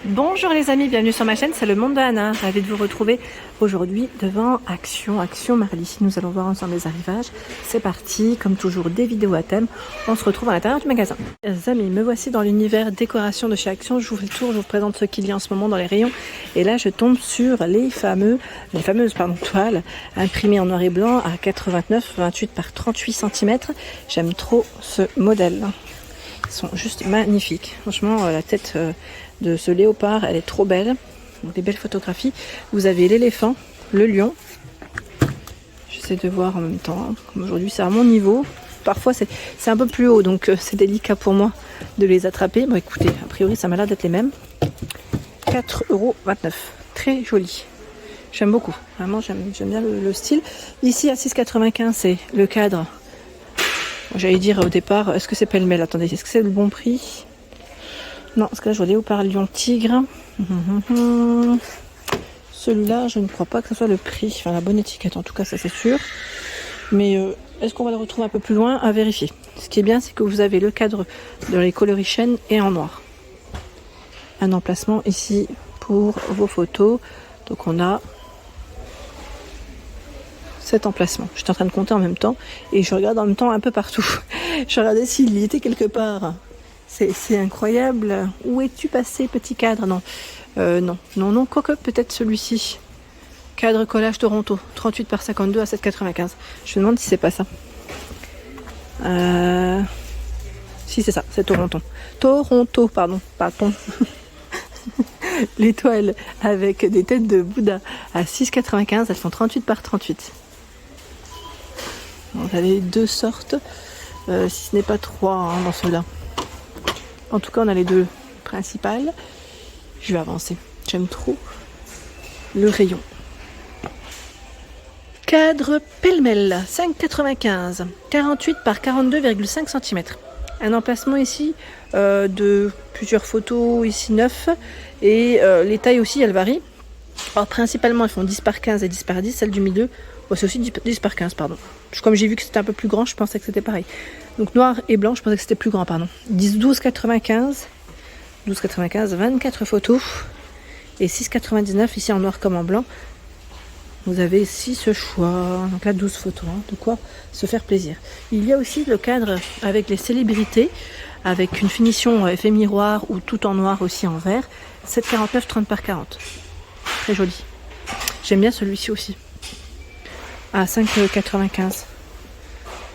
Bonjour les amis, bienvenue sur ma chaîne, c'est le monde de Anna. Ravi de vous retrouver aujourd'hui devant Action Marly. Nous allons voir ensemble les arrivages. C'est parti, comme toujours des vidéos à thème. On se retrouve à l'intérieur du magasin. Les amis, me voici dans l'univers décoration de chez Action. Je vous fais le tour, je vous présente ce qu'il y a en ce moment dans les rayons. Et là je tombe sur les fameuses toiles imprimées en noir et blanc à 4,29, 28 par 38 cm. J'aime trop ce modèle. Ils sont juste magnifiques. Franchement, la tête de ce léopard, elle est trop belle. Donc, des belles photographies. Vous avez l'éléphant, le lion. J'essaie de voir en même temps. Comme aujourd'hui, c'est à mon niveau. Parfois, c'est un peu plus haut, donc c'est délicat pour moi de les attraper. Bon, écoutez, a priori, ça m'a l'air d'être les mêmes. 4,29 €. Très joli. J'aime beaucoup. Vraiment, j'aime bien le style. Ici, à 6,95 €, c'est le cadre. J'allais dire au départ, est-ce que c'est pêle-mêle? Attendez, est-ce que c'est le bon prix? Non, parce que là je vois léopard, lion, tigre. Celui-là, je ne crois pas que ce soit le prix. Enfin, la bonne étiquette, en tout cas, ça c'est sûr. Mais est-ce qu'on va le retrouver un peu plus loin? À vérifier. Ce qui est bien, c'est que vous avez le cadre de les coloris chaîne et en noir. Un emplacement ici pour vos photos. Donc on a cet emplacement. J'étais en train de compter en même temps et je regarde en même temps un peu partout. Je regardais s'il y était quelque part. C'est incroyable. Où es-tu passé, petit cadre? Non. Non, quoique peut-être celui-ci. Cadre collage Toronto, 38 par 52 à 7,95. Je me demande si c'est pas ça. Si c'est ça, c'est Toronto. Pardon. L'étoile avec des têtes de Bouddha à 6,95. Elles font 38 par 38. Vous avez deux sortes, si ce n'est pas trois dans ceux-là. En tout cas, on a les deux principales. Je vais avancer. J'aime trop le rayon. Cadre pêle-mêle, 5,95, 48 par 42,5 cm. Un emplacement ici de plusieurs photos, ici 9. Et les tailles aussi, elles varient. Alors, principalement, elles font 10 par 15 et 10 par 10. Celle du milieu, c'est aussi 10 par 15, pardon. Comme j'ai vu que c'était un peu plus grand, je pensais que c'était pareil. Donc noir et blanc, je pensais que c'était plus grand, pardon. 12,95, 24 photos et 6,99 ici en noir comme en blanc. Vous avez ici ce choix. Donc là, 12 photos, de quoi se faire plaisir. Il y a aussi le cadre avec les célébrités, avec une finition effet miroir ou tout en noir aussi en vert. 7,49, 30 par 40. Très joli. J'aime bien celui-ci aussi. À 5,95.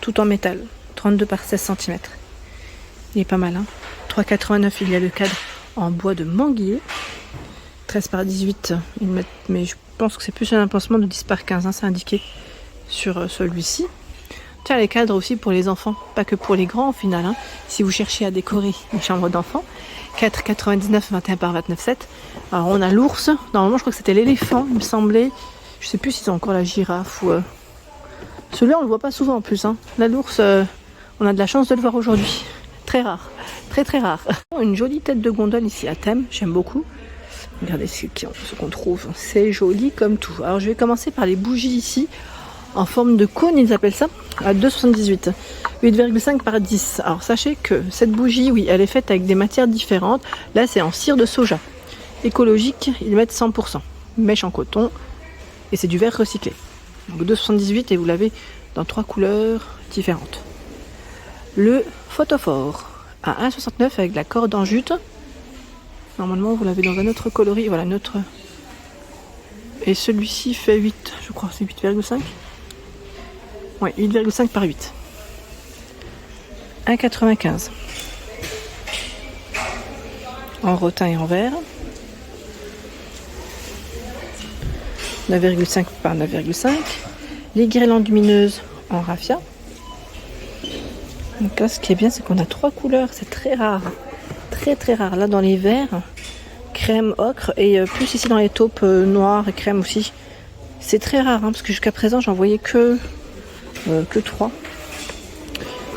Tout en métal. 32 par 16 cm. Il est pas mal, 3,89, il y a le cadre en bois de manguier. 13 par 18, mais je pense que c'est plus un emplacement de 10 par 15, c'est indiqué sur celui-ci. Tiens, les cadres aussi pour les enfants, pas que pour les grands au final, si vous cherchez à décorer une chambre d'enfant. 4,99, 21 par 29,7. Alors on a l'ours, normalement je crois que c'était l'éléphant, il me semblait. Je sais plus s'ils ont encore la girafe ou... Celui-là on le voit pas souvent en plus, Là l'ours, on a de la chance de le voir aujourd'hui. Très rare, très rare. Une jolie tête de gondole ici à thème, j'aime beaucoup. Regardez ce qu'on trouve, c'est joli comme tout. Alors je vais commencer par les bougies ici, en forme de cône, ils appellent ça, à 2,78. 8,5 par 10. Alors sachez que cette bougie, oui, elle est faite avec des matières différentes. Là c'est en cire de soja. Écologique, ils mettent 100%. Mèche en coton, et c'est du verre recyclé. Donc 2,78 et vous l'avez dans 3 couleurs différentes. Le photophore à 1,69 avec la corde en jute. Normalement vous l'avez dans un autre coloris, voilà, neutre. Et celui-ci fait 8, je crois, c'est 8,5. Oui, 8,5 par 8. 1,95. En rotin et en verre. 9,5 par 9,5. Les guirlandes lumineuses en raffia. Donc là, ce qui est bien, c'est qu'on a 3 couleurs. C'est très rare. Très rare. Là, dans les verts, crème, ocre. Et plus ici dans les taupes noires et crème aussi. C'est très rare, parce que jusqu'à présent, j'en voyais que 3.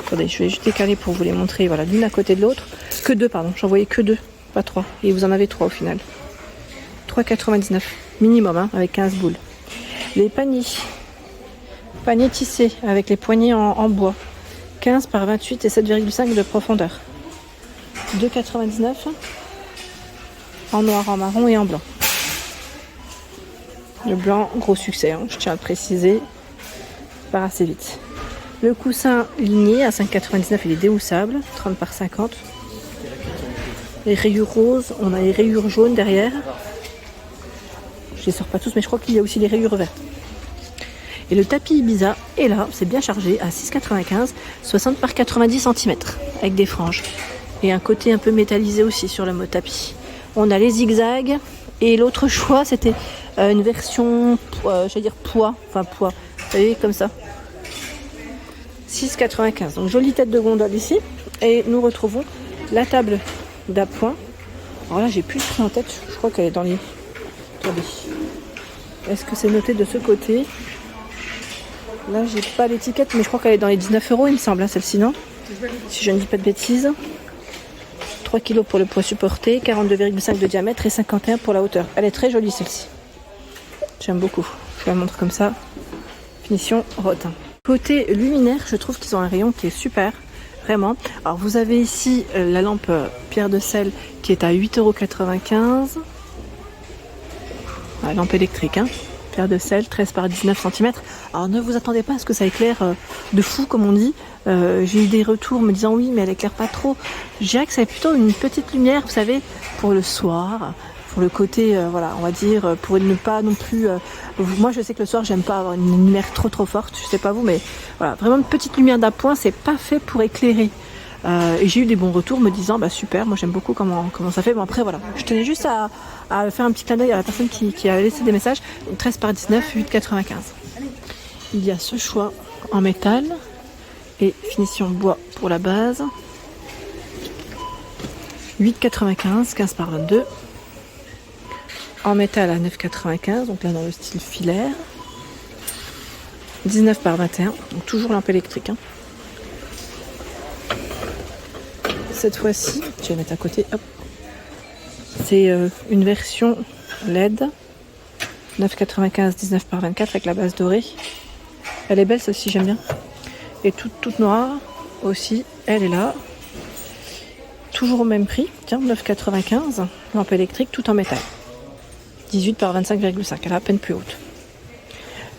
Attendez, je vais juste décaler pour vous les montrer. Voilà, l'une à côté de l'autre. Que 2, pardon. J'en voyais que 2, pas 3. Et vous en avez 3 au final. 3,99 minimum, avec 15 boules. Les paniers tissés avec les poignées en bois. 15 par 28 et 7,5 de profondeur. 2,99. en noir, en marron et en blanc. Le blanc, gros succès, hein, je tiens à le préciser, ça part assez vite. Le coussin ligné à 5,99, il est déhoussable, 30 par 50. Les rayures roses, on a les rayures jaunes derrière. Je les sors pas tous, mais je crois qu'il y a aussi les rayures vertes. Et le tapis Ibiza est là, c'est bien chargé, à 6,95, 60 par 90 cm, avec des franges. Et un côté un peu métallisé aussi sur le mode tapis. On a les zigzags, et l'autre choix, c'était une version, j'allais dire poids, vous voyez, comme ça. 6,95, donc jolie tête de gondole ici. Et nous retrouvons la table d'appoint. Alors là, j'ai plus le prix en tête, je crois qu'elle est dans les... Attendez. Est-ce que c'est noté de ce côté? Là, j'ai pas l'étiquette, mais je crois qu'elle est dans les 19 €, il me semble, hein, celle-ci, non? Si je ne dis pas de bêtises. 3 kg pour le poids supporté, 42,5 de diamètre et 51 pour la hauteur. Elle est très jolie, celle-ci. J'aime beaucoup. Je vous la montre comme ça. Finition rotin. Côté luminaire, je trouve qu'ils ont un rayon qui est super. Vraiment. Alors, vous avez ici la lampe pierre de sel qui est à 8,95 €. La lampe électrique, hein. Pierre de sel, 13 par 19 cm. Alors ne vous attendez pas à ce que ça éclaire de fou comme on dit. J'ai eu des retours me disant oui mais elle éclaire pas trop. Je dirais que c'est plutôt une petite lumière, vous savez, pour le soir, pour le côté, voilà, on va dire, pour ne pas non plus... moi je sais que le soir j'aime pas avoir une lumière trop forte, je sais pas vous, mais voilà, vraiment une petite lumière d'appoint, c'est pas fait pour éclairer. Et j'ai eu des bons retours me disant bah super, moi j'aime beaucoup comment ça fait. Bon après voilà, je tenais juste à faire un petit clin d'œil à la personne qui a laissé des messages. Donc 13 par 19, 8,95. Il y a ce choix en métal et finition bois pour la base. 8,95, 15 par 22. En métal à 9,95, donc là dans le style filaire. 19 par 21, donc toujours lampe électrique, hein. Cette fois-ci, je vais mettre à côté, hop. C'est une version LED, 9,95, 19 par 24 avec la base dorée. Elle est belle celle-ci, j'aime bien. Et toute noire aussi, elle est là. Toujours au même prix, tiens, 9,95, lampe électrique, tout en métal. 18 par 25,5, elle est à peine plus haute.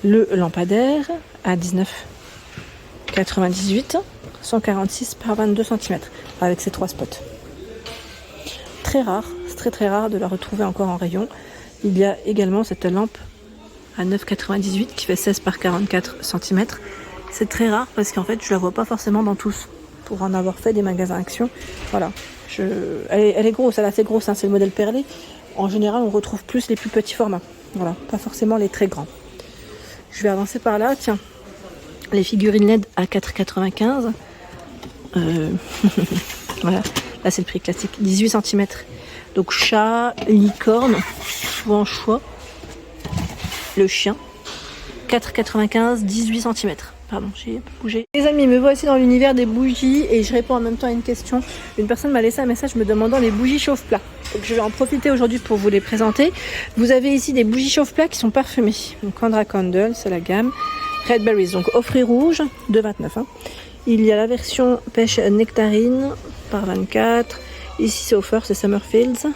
Le lampadaire à 19,98, 146 par 22 cm, avec ses 3 spots. Très rare, c'est très rare de la retrouver encore en rayon. Il y a également cette lampe à 9,98 qui fait 16 par 44 cm. C'est très rare parce qu'en fait je la vois pas forcément dans tous. Pour en avoir fait des magasins Action, voilà. Elle est grosse, elle est assez grosse, hein, c'est le modèle perlé. En général on retrouve plus les plus petits formats. Voilà, pas forcément les très grands. Je vais avancer par là, tiens. Les figurines LED à 4,95. Voilà, là c'est le prix classique, 18 cm. Donc chat, licorne, souvent choix. Le chien, 4,95, 18 cm. Pardon, j'ai un peu bougé. Les amis, me voici dans l'univers des bougies et je réponds en même temps à une question. Une personne m'a laissé un message me demandant les bougies chauffe-plat. Donc je vais en profiter aujourd'hui pour vous les présenter. Vous avez ici des bougies chauffe-plat qui sont parfumées. Donc Andra Candle, c'est la gamme. Red Berries, donc offrez rouge, 2,29. Hein. Il y a la version pêche nectarine par 24. Ici c'est offert, c'est Summerfields.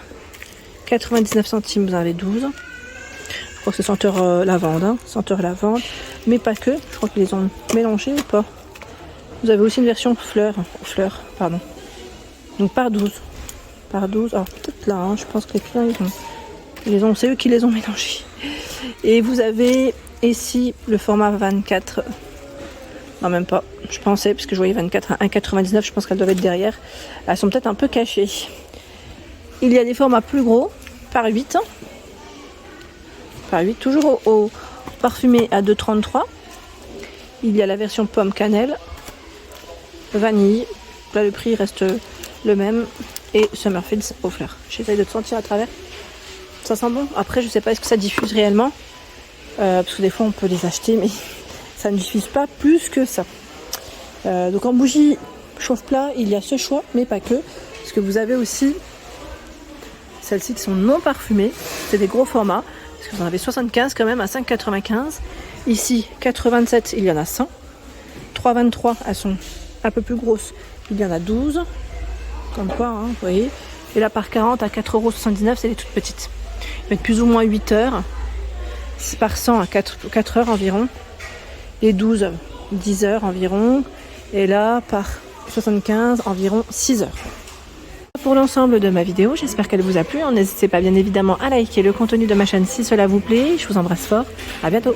99 centimes, vous en avez 12. Je crois que c'est senteur lavande, hein. Senteur lavande. Mais pas que, je crois qu'ils les ont mélangés ou pas. Vous avez aussi une version fleur, pardon. Donc par 12. Par 12, alors peut-être là, hein, je pense que les clients, c'est eux qui les ont mélangés. Et vous avez ici le format 24. Non, même pas. Je pensais, parce que je voyais 24 à 1,99, je pense qu'elles doivent être derrière. Elles sont peut-être un peu cachées. Il y a des formats plus gros, par 8. Par 8, toujours au parfumé à 2,33. Il y a la version pomme cannelle, vanille. Là, le prix reste le même. Et Summerfields aux fleurs. J'essaye de te sentir à travers. Ça sent bon. Après, je sais pas, est-ce que ça diffuse réellement parce que des fois, on peut les acheter, mais ça ne diffuse pas plus que ça. Donc en bougie chauffe-plat, il y a ce choix, mais pas que. Parce que vous avez aussi celles-ci qui sont non parfumées. C'est des gros formats. Parce que vous en avez 75 quand même à 5,95. Ici, 4,27, il y en a 100. 3,23, elles sont un peu plus grosses. Il y en a 12. Comme quoi, hein, vous voyez. Et la par 40 à 4,79 €, c'est les toutes petites. Ils mettent plus ou moins 8 heures. 6 par 100 à 4 heures environ. Les 12, 10 heures environ. Et là, par 75, environ 6 heures. Pour l'ensemble de ma vidéo, j'espère qu'elle vous a plu. N'hésitez pas bien évidemment à liker le contenu de ma chaîne si cela vous plaît. Je vous embrasse fort. À bientôt.